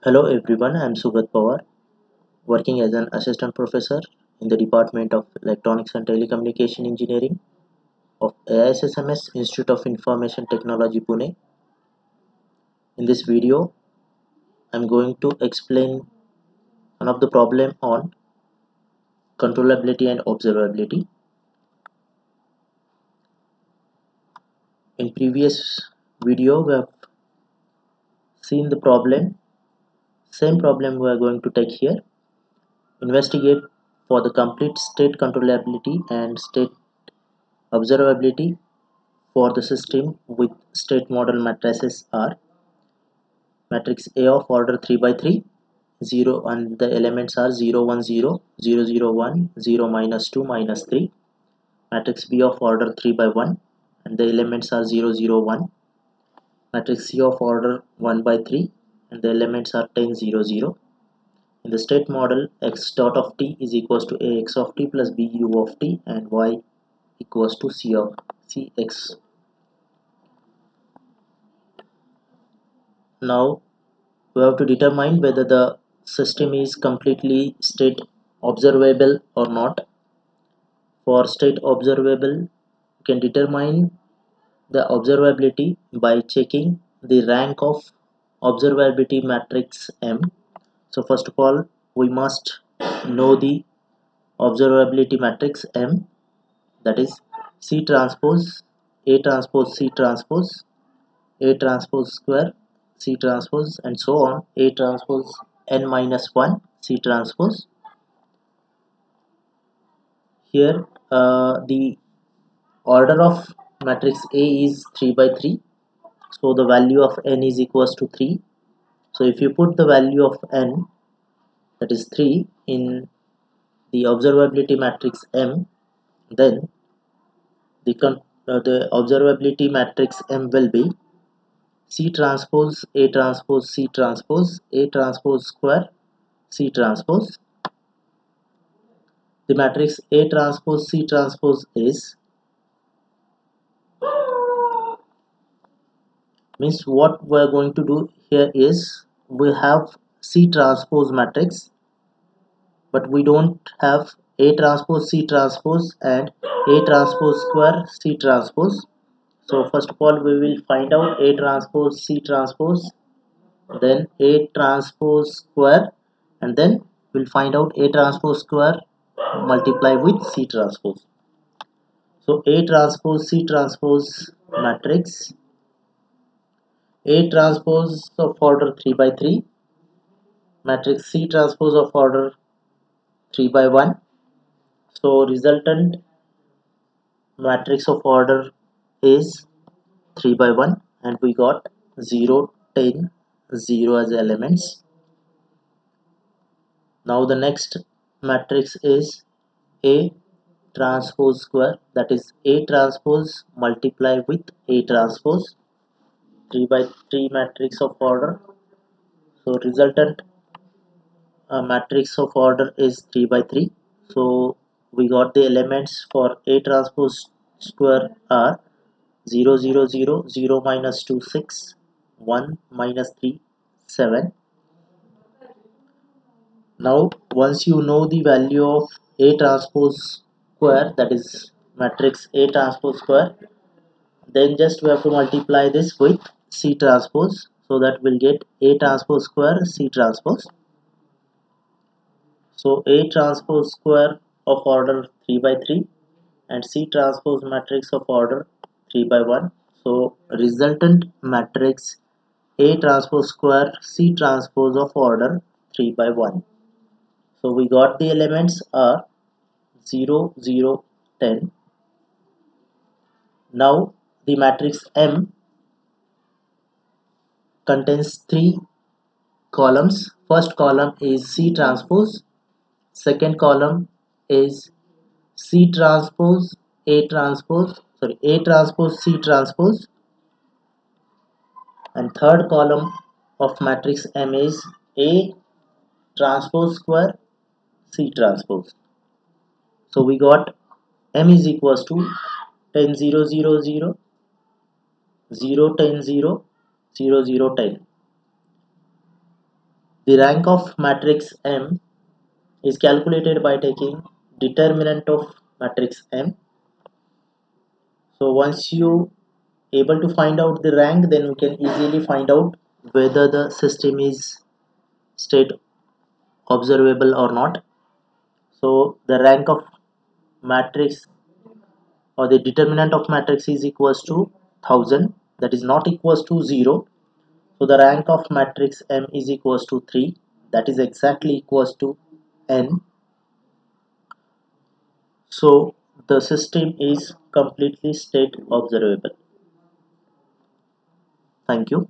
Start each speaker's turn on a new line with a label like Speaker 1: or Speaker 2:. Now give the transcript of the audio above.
Speaker 1: Hello everyone, I am Sugat Pawar, working as an assistant professor in the Department of Electronics and Telecommunication Engineering of AISSMS Institute of Information Technology Pune. In this video, I am going to explain one of the problem on controllability and observability. In previous video, we have seen the problem, same problem we are going to take here. Investigate for the complete state controllability and state observability for the system with state model matrices are matrix A of order 3 by 3, 0, and the elements are 0 1 0, 0 0 1, 0 minus 2 minus 3. Matrix B of order 3 by 1 and the elements are 0 0 1. Matrix C of order 1 by 3 and the elements are 10 0 0. In the state model, x dot of t is equals to ax of t plus bu of t and y equals to c of cx. Now we have to determine whether the system is completely state observable or not. For state observable, you can determine the observability by checking the rank of observability matrix M. So first of all, we must know the observability matrix M, that is C transpose A transpose C transpose A transpose square C transpose and so on, A transpose n minus 1 C transpose. Here the order of matrix A is 3 by 3, so the value of n is equals to 3. So if you put the value of n, that is 3, in the observability matrix M, then the observability matrix M will be C transpose A transpose C transpose A transpose square C transpose. The matrix A transpose C transpose is, means what we are going to do here is we have C transpose matrix, but we don't have A transpose C transpose and A transpose square C transpose. So first of all we will find out A transpose C transpose, then A transpose square, and then we'll find out A transpose square multiply with C transpose. So A transpose C transpose matrix, A transpose of order 3 by 3, matrix C transpose of order 3 by 1. So resultant matrix of order is 3 by 1 and we got 0 10 0 as elements. Now the next matrix is A transpose square, that is A transpose multiply with A transpose, 3 by 3 matrix of order. So resultant matrix of order is 3 by 3. So we got the elements for A transpose square are 0 0 0, 0 minus 2 6, 1 minus 3 7. Now once you know the value of A transpose square, that is matrix A transpose square, then just we have to multiply this with C transpose, so that we'll get A transpose square C transpose. So A transpose square of order 3 by 3 and C transpose matrix of order 3 by 1. So resultant matrix A transpose square C transpose of order 3 by 1. So we got the elements are 0 0 10. Now the matrix M contains three columns. First column is C transpose, second column is C transpose A transpose, sorry, A transpose C transpose, and third column of matrix M is A transpose square C transpose. So we got M is equals to 10 0 0 0, 0 10 0, 0 0 10. The rank of matrix M is calculated by taking determinant of matrix M. So once you able to find out the rank, then you can easily find out whether the system is state observable or not. So the rank of matrix or the determinant of matrix is equals to 1000, that is not equals to 0. So the rank of matrix M is equals to 3, that is exactly equals to n. So the system is completely state observable. Thank you.